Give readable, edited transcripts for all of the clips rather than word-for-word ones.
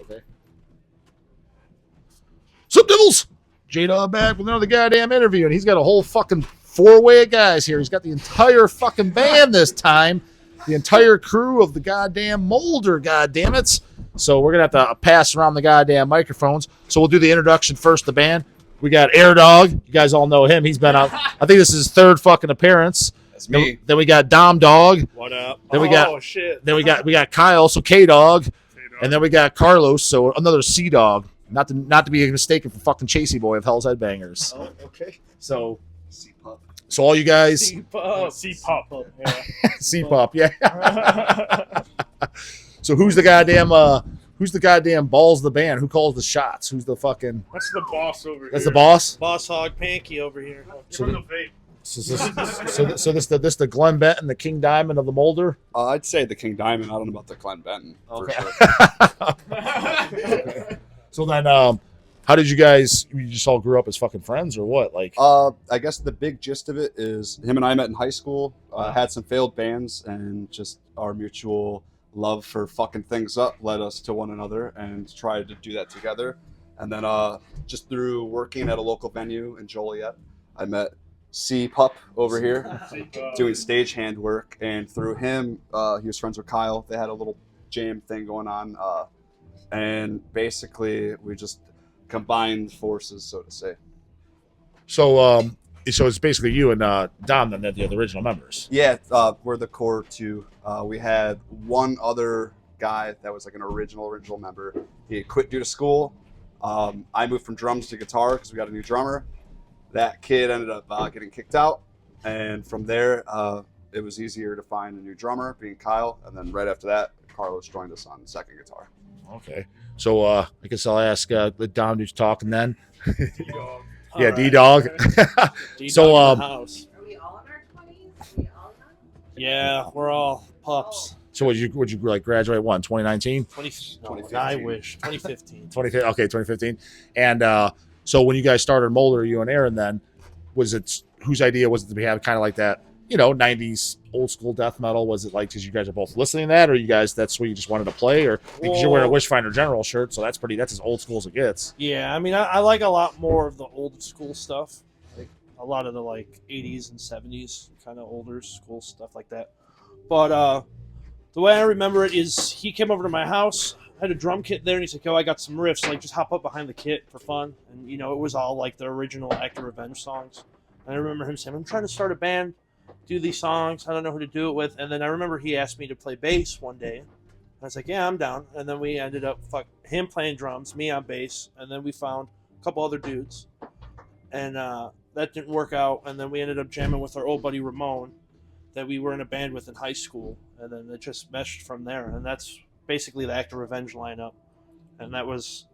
Okay. Sup, Devils? J-dawg back with another goddamn interview, and he's got a whole fucking four-way of guys here. He's got the entire fucking band this time. The entire crew of the goddamn Molder, goddammits. So we're going to have to pass around the goddamn microphones. So we'll do the introduction first, the band. We got Dog. You guys all know him. He's been out. I think this is his third fucking appearance. That's me. Then we got Dog. What up? Then we got shit. Then we got Kyle, so K-Dog. And then we got Carlos, so another C-Dog. Not to be mistaken for fucking Chasey Boy of Hell's Headbangers. Oh, okay. So C-Pup. So all you guys C-Pup. C-Pup. Yeah. C-Pup, yeah. So who's the goddamn balls of the band? Who calls the shots? Who's the fucking That's the boss over here. That's the boss? Boss Hog Panky over here. So Give him the vape. So this the Glenn Benton, the King Diamond of the Molder? I'd say the King Diamond. I don't know about the Glenn Benton. Okay. For sure. Okay. So then how did you just all grew up as fucking friends or what? Like I guess the big gist of it is him and I met in high school, had some failed bands, and just our mutual love for fucking things up led us to one another and tried to do that together. And then just through working at a local venue in Joliet, I met C-Pup over here doing stagehand work, and through him, he was friends with Kyle. They had a little jam thing going on, and basically we just combined forces, so to say. so it's basically you and Dom then, the original members. Yeah, we're the core two. We had one other guy that was like an original member. He had quit due to school. I moved from drums to guitar because we got a new drummer. That kid ended up getting kicked out, and from there it was easier to find a new drummer, being Kyle, and then right after that Carlos joined us on second guitar. Okay. So I guess I'll ask let Dom do talking then. D-Dog. Yeah, D-Dog. D-Dog So, in the house. Are we all in our 20s? Are we all young? Yeah, we're all pups. So would you like graduate 2019? 2015. I wish. 2015. 2015. And so when you guys started Molder, you and Aaron, then whose idea was it to have kind of like that, 90s old school death metal? Was it like because you guys are both listening to that, or you guys that's what you just wanted to play, or because you're wearing a Wishfinder General shirt, so that's as old school as it gets? Yeah, I mean, I like a lot more of the old school stuff, like a lot of the like 80s and 70s kind of older school stuff like that. But the way I remember it is he came over to my house, had a drum kit there, and he's like, "Oh, I got some riffs. Like, just hop up behind the kit for fun." And it was all like the original Act of Revenge songs. And I remember him saying, "I'm trying to start a band, do these songs. I don't know who to do it with." And then I remember he asked me to play bass one day. I was like, "Yeah, I'm down." And then we ended up him playing drums, me on bass, and then we found a couple other dudes, and that didn't work out. And then we ended up jamming with our old buddy Ramon, that we were in a band with in high school, and then it just meshed from there. And that's basically the Act of Revenge lineup. And that was,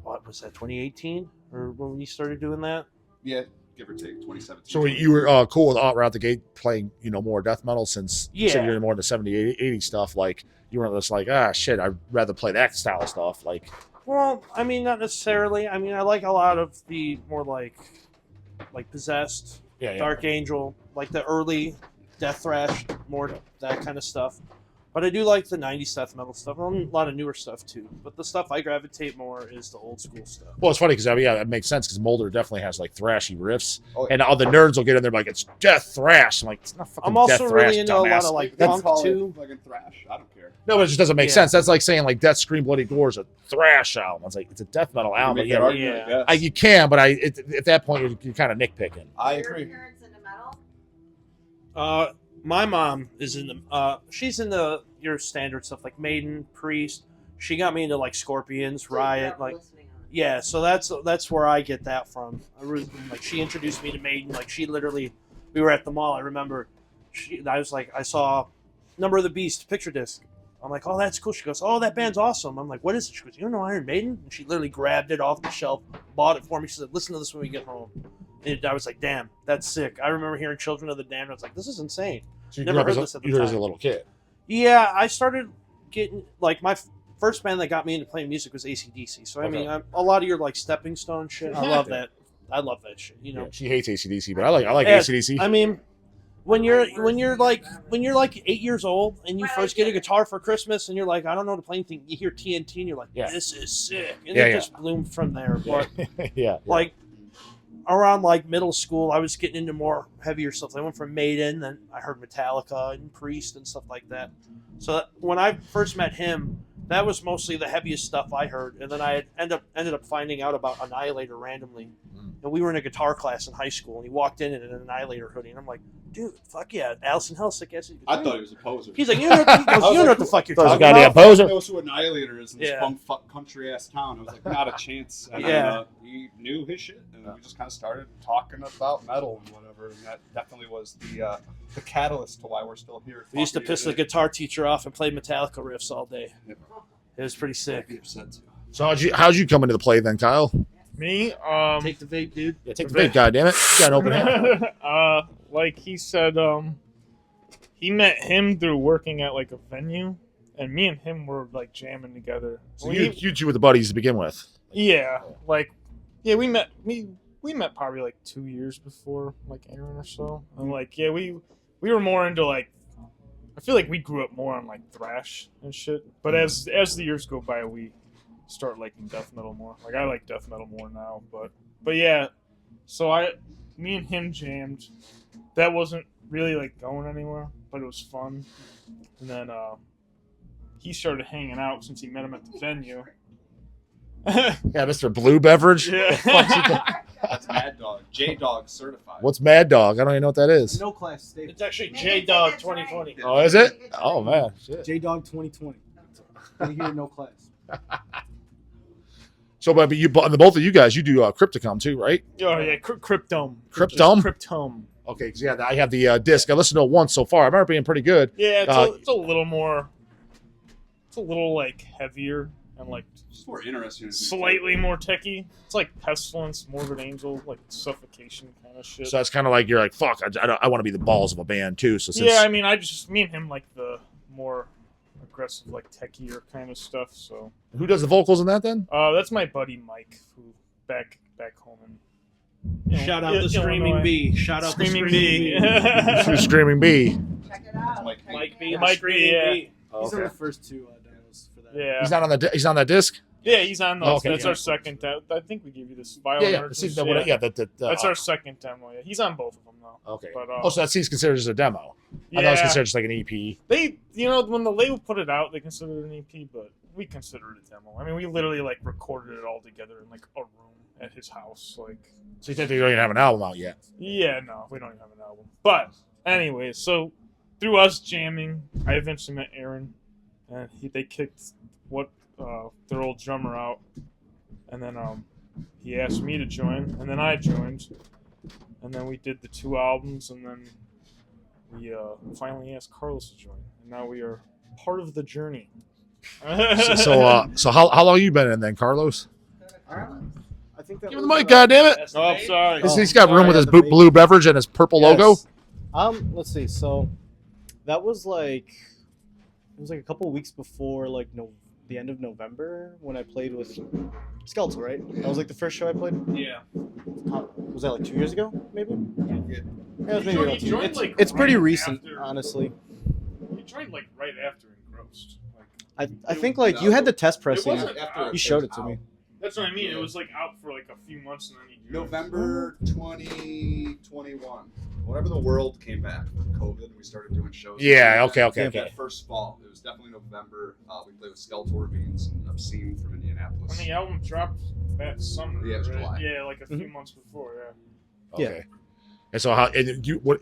what was that, 2018 or when we started doing that? Yeah, give or take 2017. So you were cool with right out the gate playing more death metal since you're more into 70, 80 stuff. Like you weren't just like, shit, I'd rather play that style of stuff. Like, well, I mean, not necessarily. I mean, I like a lot of the more like Possessed, Dark Angel, like the early Death Thrash, more that kind of stuff. But I do like the 90s death metal stuff, and a lot of newer stuff too. But the stuff I gravitate more is the old school stuff. Well, it's funny because it makes sense because Molder definitely has like thrashy riffs, Oh, yeah. and all the nerds will get in there like it's death thrash. I'm like, it's not fucking I'm also death really thrash, into dumbass. a lot of like Let's punk call too. it fucking thrash. I don't care. No, but it just doesn't make Yeah. sense. That's like saying like Death Scream Bloody Gore is a thrash album. It's like it's a death metal album. Make But that yeah, argument, I guess. you can, but at that point you're kind of nitpicking. I Are agree. your parents into metal? My mom is in the she's in your standard stuff like Maiden, Priest. She got me into like Scorpions, So you grew Riot, up like listening on it. yeah. So that's where I get that from. She introduced me to Maiden. Like she literally, we were at the mall. I remember, I saw Number of the Beast picture disc. I'm like, oh, that's cool. She goes, oh, that band's awesome. I'm like, what is it? She goes, you don't know Iron Maiden? And she literally grabbed it off the shelf, bought it for me. She said, listen to this when we get home. And I was like, damn, that's sick. I remember hearing Children of the Damned. I was like, this is insane. So you Never grew up heard this at the you heard as time. a little kid. Yeah, I started getting, like, my first band that got me into playing music was AC/DC. So, I Okay. mean, a lot of your, like, stepping stone shit, I love that. I love that shit, Yeah, she hates AC/DC, but I like Yeah, AC/DC. I mean, when you're like 8 years old and you first get a guitar for Christmas and you're like, I don't know how to play anything. You hear TNT and you're like, Yeah. this is sick, and Yeah, it yeah. just bloomed from there. But Yeah. like around like middle school, I was getting into more heavier stuff. I went from Maiden, then I heard Metallica and Priest and stuff like that. So when I first met him, that was mostly the heaviest stuff I heard, and then I ended up finding out about Annihilator randomly. And we were in a guitar class in high school, and he walked in an Annihilator hoodie, and I'm like, dude, fuck yeah, Allison Hell, sick ass guitar. I thought he was a poser. He's like, you know what the fuck you're Thought he was a talking goddamn about. poser. He knows who Annihilator is in this Yeah. punk fuck country ass town. I was like, not a chance. And Yeah. he knew his shit, and we just kind of started talking about metal and whatever. And that definitely was the catalyst to why we're still here. We used to piss the guitar teacher off and play Metallica riffs all day. Yeah. It was pretty sick. Be upset too. So how'd you come into the play then, Kyle? Me, Take the vape, dude. Yeah, take the bait, goddammit. You got an open hand. like he said, he met him through working at like a venue, and me and him were like jamming together. So you two were the buddies to begin with. Yeah, we met probably like 2 years before like Aaron or so, and like we were more into like, I feel like we grew up more on like thrash and shit. But as the years go by, we start liking death metal more. Like I like death metal more now, but yeah. So me and him jammed. That wasn't really like going anywhere, but it was fun. And then he started hanging out since he met him at the venue. Yeah, Mr. Blue Beverage. Yeah. That's Mad Dog. J-Dawg certified. What's Mad Dog? I don't even know what that is. No class staple. It's actually Maybe J-Dog that's 2020. Oh, is it? Oh man, shit. J-Dawg 2020. Right here, no class. So, but you, the both of you guys, you do Crypticom too, right? Oh yeah, Cryptome. Cryptome? Cryptome. Okay, 'cause, yeah, I have the disc. I listened to it once so far. I remember it being pretty good. Yeah, it's a little more. It's a little like heavier and like It's more interesting. slightly more techy. It's like Pestilence, Morbid Angel, like Suffocation kind of shit. So that's kind of like you're like, fuck, I want to be the balls of a band too. So since, Yeah, I mean, me and him like the more aggressive, like techier kind of stuff. So who does the vocals in that then? that's my buddy Mike, who back home in Shout out the Screaming Illinois. Bee. Shout out the Screaming Screaming Bee. Who's Screaming Bee? Check it out. Mike B. Mike B. Mike B, Screaming yeah. Bee. Oh, He's on okay. the first two demos for that. Yeah, He's not on he's on that disc. yeah, he's on those. Oh, okay, That's yeah. our second. I think we gave you this. Violent Yeah, yeah. Urges, That's our second demo. Yeah, he's on both of them though. Okay. But, Oh, so that's considered as a demo. I thought it was considered just like an E EP. They, when the label put it out, they considered it an EP, but we considered it a demo. I mean, we literally like recorded it all together in like a room at his house. Like, So you technically don't even have an album out yet. yeah, no, we don't even have an album. But anyway, so through us jamming, I eventually met Aaron, and they kicked their old drummer out, and then he asked me to join, and then I joined, and then we did the 2 albums, and then we finally asked Carlos to join, and now we are part of the journey. So how long you been in then, Carlos? I think that Give him the was, mic, goddammit. Oh, sorry. He's got room sorry, with his I had the blue beverage and his purple logo. Yes. Let's see. So that was like a couple weeks before like the end of November when I played with Skeletal, right? That was like the first show I played. Yeah. Was that like 2 years ago, maybe? Yeah, it was maybe You about 2 joined, years. like, It's pretty right recent, after- honestly. You joined like right after Engrossed. Like, I think like you had the test pressing. wasn't after You showed it to me. that's what I mean. It was like out for like a few months, and then you joined. November 2021. Whenever the world came back from COVID and we started doing shows. Yeah, okay. That first fall. It was definitely November. We played with Skeletal Remains and Obscene from Indianapolis. And the album dropped that summer. Yeah, it was right? July. Yeah, like a few months before. Yeah. Yeah. Okay. And so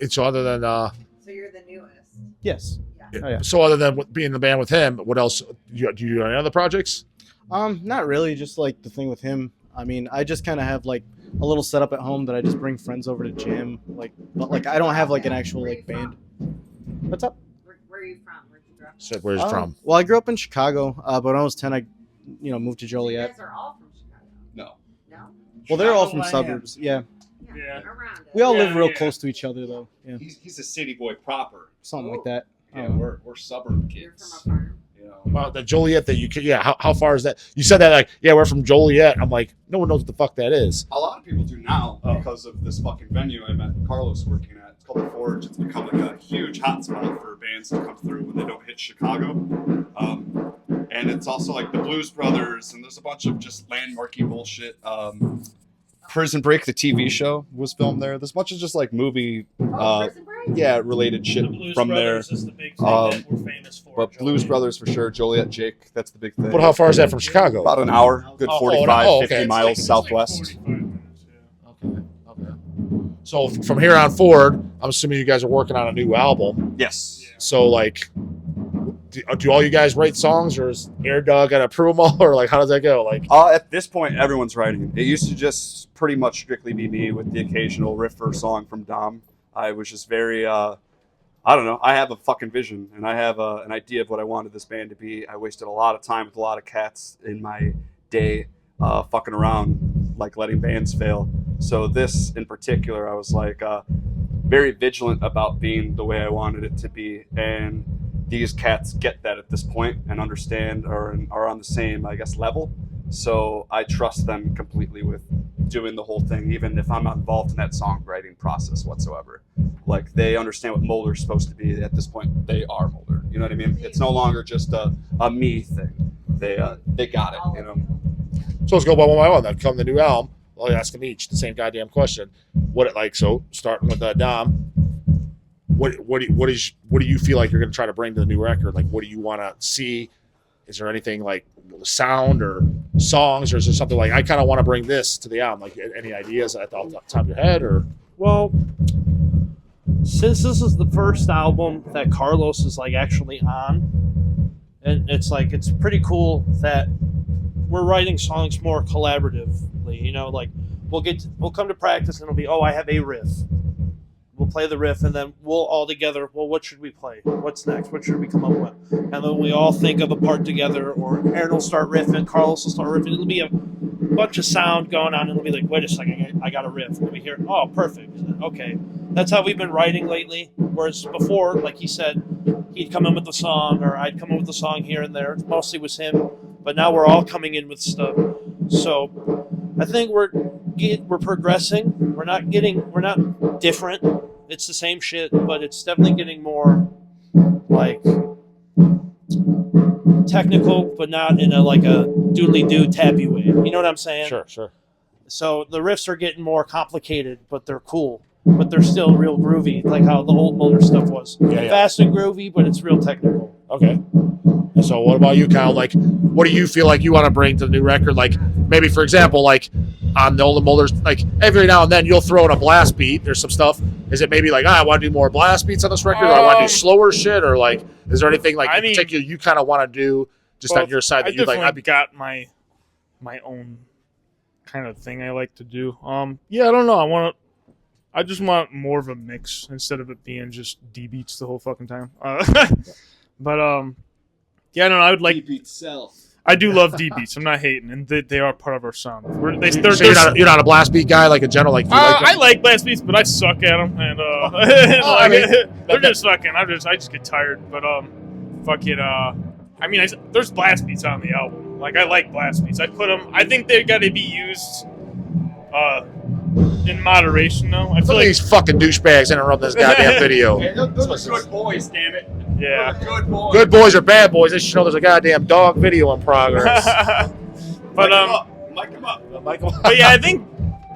so other than So you're the newest. Yes. Yeah. Oh, yeah. so other than being in the band with him, what else do you do any other projects? Not really. Just like the thing with him. I mean, I just kind of have like a little setup at home that I just bring friends over to jam. Like, but like I don't have like an actual like band. What's up? Where are you from? Where'd you grow up? So where's it from? Well, I grew up in Chicago, but when I was 10, I moved to So you Joliet. guys are all from Chicago. No. No? Well, they're all from Chicagoland. suburbs. Yeah. Yeah. Around it. We all Yeah, live real yeah. close to each other though. Yeah. He's a city boy proper. Something like that. Yeah, Oh. we're suburb You're kids. from a farm. You know. Well, the Joliet that you could, yeah. How far is that? You said that like, yeah, we're from Joliet. I'm like, no one knows what the fuck that is. A lot of people do now Oh. because of this fucking venue I met Carlos working at. It's called the Forge. It's become like a huge hotspot for bands to come through when they don't hit Chicago. And it's also like the Blues Brothers, and there's a bunch of just landmarky bullshit. Prison Break, the TV show, was filmed there. There's a bunch of just like movie, Prison Break? related shit The Blues from there. Brothers is the big thing that we're famous for. But Blues Brothers for sure. Joliet Jake, that's the big thing. But how far is that from Chicago? About an hour, good Oh, 45, okay. 50 miles southwest. Okay. So from here on forward, I'm assuming you guys are working on a new album. Yes. So like, do all you guys write songs, or is J-dawg got to approve them all, or like how does that go? Like, At this point, everyone's writing. It used to just pretty much strictly be me with the occasional riff or song from Dom. I was just very, I don't know. I have a fucking vision, and I have an idea of what I wanted this band to be. I wasted a lot of time with a lot of cats in my day, fucking around, like letting bands fail. So this in particular, I was like very vigilant about being the way I wanted it to be, and these cats get that at this point and understand or are on the same, I guess, level. So I trust them completely with doing the whole thing, even if I'm not involved in that songwriting process whatsoever. Like, they understand what Molder's supposed to be. At this point, they are Molder. You know what I mean? It's no longer just a me thing. They got it, you know? so let's go one by one. Then come the new album. I'll ask them each the same goddamn question. What it like? So starting with Dom. What do you feel like you're going to try to bring to the new record? Like, what do you want to see? Is there anything like sound or songs, or is there something like I kind of want to bring this to the album? Like, any ideas at the top of your head, or? Well, since this is the first album that Carlos is like actually on, and it's like it's pretty cool that we're writing songs more collaboratively. You know, like we'll come to practice and it'll be, oh, I have a riff. We'll play the riff, and then we'll all together, well, what should we play? What's next? What should we come up with? And then we all think of a part together, or Aaron will start riffing, Carlos will start riffing. It'll be a bunch of sound going on, and it'll be like, wait a second, I got a riff. And we hear, oh, perfect. Okay. That's how we've been writing lately. Whereas before, like he said, he'd come in with the song, or I'd come in with the song here and there. It mostly was him. But now we're all coming in with stuff. So I think we're progressing. We're not different. It's the same shit, but it's definitely getting more like technical, but not in a doodly doo tappy way. You know what I'm saying? Sure. So the riffs are getting more complicated, but they're cool. But they're still real groovy, like how the old Molder stuff was. Yeah. Fast and groovy, but it's real technical. Okay. So what about you, Kyle? Like, what do you feel like you want to bring to the new record? Like, maybe, for example, like on the old Molders, like every now and then you'll throw in a blast beat. There's some stuff. Is it maybe like, I want to do more blast beats on this record, or I want to do slower shit, or like, is there anything like in particular you kind of want to do just on your side that you like? I've got my own kind of thing I like to do. Yeah, I don't know. I just want more of a mix instead of it being just D beats the whole fucking time. But yeah, I don't know. I would like. D-beat self. I do love D beats. I'm not hating, and they are part of our sound. So you're not a blast beat guy, like a general, like. I like blast beats, but I suck at them, and they're just fucking. I just get tired. But there's blast beats on the album. Like, I like blast beats. I put them. I think they got to be used in moderation, though. I feel like these fucking douchebags interrupt this goddamn video. Hey, those are good boys, damn it. Yeah. Good boys. Good boys or bad boys? They should know there's a goddamn dog video in progress. But Mic them up. but yeah, I think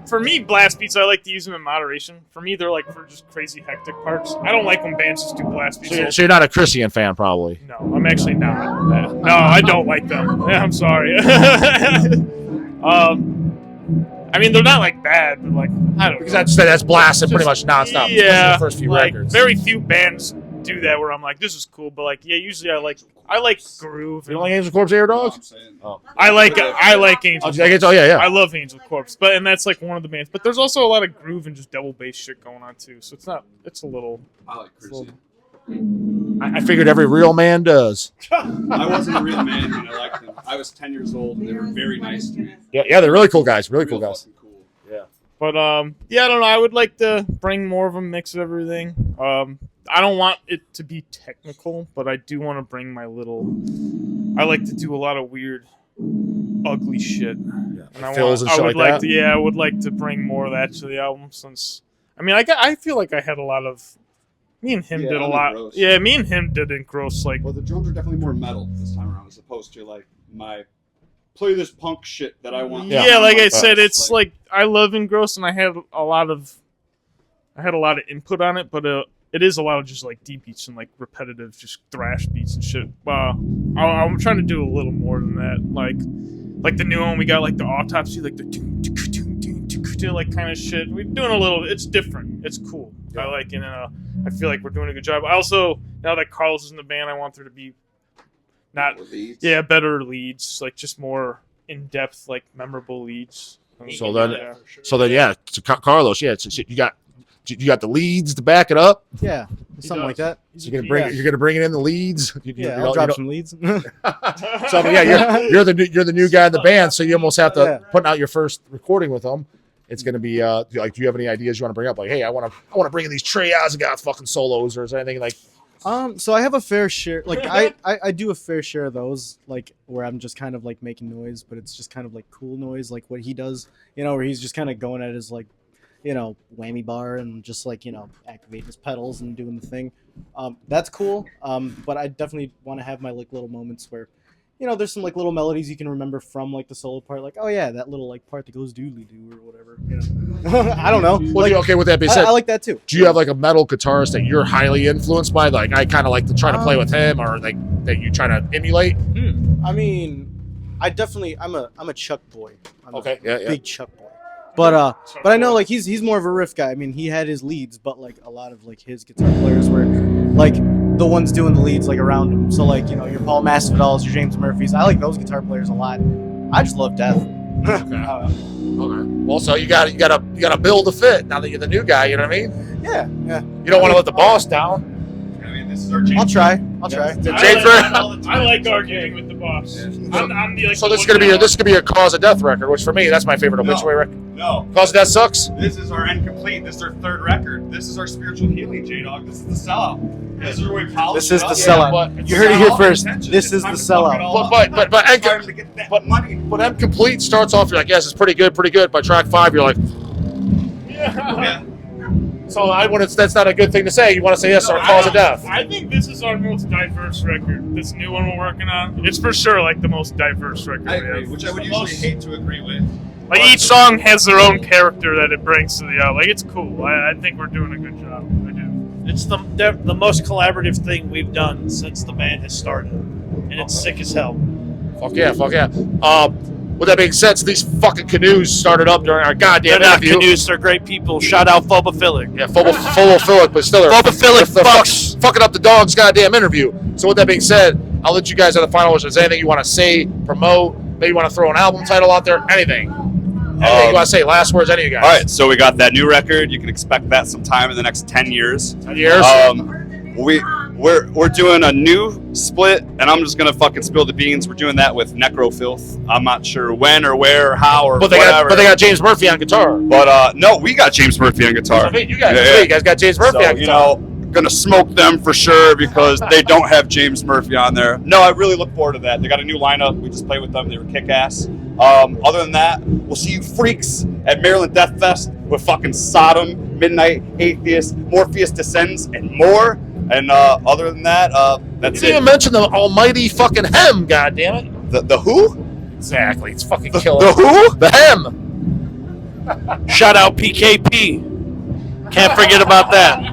for me, blast beats, I like to use them in moderation. For me, they're like for just crazy hectic parts. I don't like when bands just do blast beats. So you're not a Christian fan, probably. No, I'm actually not. No, I don't like them. Yeah, I'm sorry. I mean, they're not like bad, but like I don't know. Because that's blasted pretty much nonstop. Yeah, the first few like, records. Very few bands do that where I'm like, this is cool, but like, yeah, usually I like groove. You don't like Angel Corpse, J-dawg? I like Angel Corpse. Yeah. I love Angel Corpse, and that's like one of the bands. But there's also a lot of groove and just double bass shit going on too. So it's a little. I like Chrissy. I figured every real man does. I wasn't a real man when I liked them. I was 10 years old, and they were very nice to me. Yeah, they're really cool guys. Really cool guys. Fucking cool. But yeah, I don't know. I would like to bring more of a mix of everything. I don't want it to be technical, but I do want to bring my little. I like to do a lot of weird, ugly shit. Fills and shit like that. I would like to bring more of that to the album, since I mean, I feel like I had a lot of. Me and him Yeah, did a I'm lot. engrossed. Yeah, me and him did engross like. Well, the drums are definitely more metal this time around, as opposed to like my play this punk shit that I want. Yeah, like I said, Like, it's like I love engross, and I had a lot of input on it, but it is a lot of just like deep beats and like repetitive, just thrash beats and shit. I'm trying to do a little more than that. Like the new one, we got like the autopsy, like the like kind of shit. We're doing a little. It's different. It's cool. I like it. I feel like we're doing a good job. I also, now that Carlos is in the band, I want there to be not leads. better leads, like just more in depth, like memorable leads. So Carlos, so you got the leads to back it up. Yeah, something like that. So you're gonna bring it in the leads. I'll drop some leads. So you're the new guy in the band, so you almost have to putting out your first recording with them. It's gonna be like, do you have any ideas you want to bring up? Like, hey, I want to bring in these Trey Ozagoth fucking solos, or is there anything like? So I have a fair share. Like I do a fair share of those, like where I'm just kind of like making noise, but it's just kind of like cool noise, like what he does, where he's just kind of going at his like, whammy bar and just like, activating his pedals and doing the thing. That's cool. But I definitely want to have my like little moments where, there's some like little melodies you can remember from like the solo part, like, oh yeah, that little like part that goes doodly doo or whatever. I don't know. Well, okay, with that being said, I like that too. Do you have like a metal guitarist that you're highly influenced by? Like, I kind of like to try to play with him, or like that you try to emulate? I mean, I'm a Chuck boy. I'm Okay, a big Chuck boy. But I know like he's more of a riff guy. I mean, he had his leads, but like a lot of like his guitar players were like the ones doing the leads like around him. So like, your Paul Masvidal's, your James Murphys. I like those guitar players a lot. I just love Death. Okay. Well, so you gotta build a fit now that you're the new guy. You know what I mean? Yeah. You don't want to let the boss down. I mean, this is our James. I'll try. I like arguing with the boss. I'm the, like, So this is gonna be a Cause of Death record, which for me that's my favorite obituary record. No. Cause of Death sucks. This is our end complete. This is our third record. This is our spiritual healing, J-Dawg. This is the sellout. This is where we polish This is it the up. sellout. but You heard it here first. Attention. This It's is the time to fuck it all sellout. up. But It's time to get that money. But M Complete starts off, you're like, yes, it's pretty good. By track 5, you're like, Yeah. so that's not a good thing to say. You want to say yes, our Cause of Death. I think this is our most diverse record. This new one we're working on, it's for sure like the most diverse record I we agree, have. which I would usually hate to agree with. Like each song has their own character that it brings to the album. Like it's cool. I think we're doing a good job. I do. It's the most collaborative thing we've done since the band has started, and it's sick as hell. Fuck yeah. With that being said, so these fucking canoes started up during our goddamn They're not interview. canoes, they're great people. Shout out Phobophilic. Yeah, phobophilic, but still, they're fucking up the dog's goddamn interview. So with that being said, I'll let you guys have the final words. Is there anything you want to say, promote? Maybe you want to throw an album title out there? Anything you want to say? Last words, any of you guys? All right, so we got that new record. You can expect that sometime in the next 10 years. 10 years? We're doing a new split, and I'm just gonna fucking spill the beans. We're doing that with Necrofilth. I'm not sure when or where or how or But they whatever. got James Murphy on guitar. But no, we got James Murphy on guitar. I mean, you guys got James Murphy on guitar. Gonna smoke them for sure because they don't have James Murphy on there. No, I really look forward to that. They got a new lineup. We just played with them. They were kick-ass. Other than that, we'll see you freaks at Maryland Death Fest with fucking Sodom, Midnight, Atheist, Morpheus Descends, and more. And other than that, that's You didn't it. even mention the almighty fucking Hem, goddammit. The who? Exactly, it's fucking killer. The who? The Hem. Shout out PKP. Can't forget about that.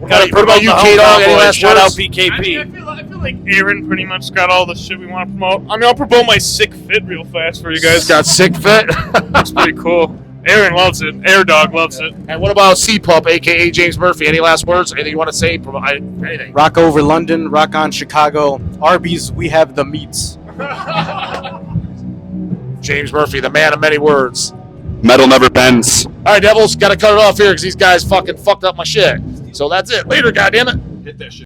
What about you, J-dawg? Any last Shout out words? PKP. I feel like Aaron pretty much got all the shit we want to promote. I mean, I'll promote my sick fit real fast for you guys. Got sick fit. That's pretty cool. Aaron loves it. Dawg loves it. And what about C-Pup, a.k.a. James Murphy? Any last words? Anything you want to say? Anything. Rock over London, rock on Chicago. Arby's, we have the meats. James Murphy, the man of many words. Metal never bends. All right, Devils, got to cut it off here because these guys fucking fucked up my shit. So that's it. Later, goddammit. Hit that shit.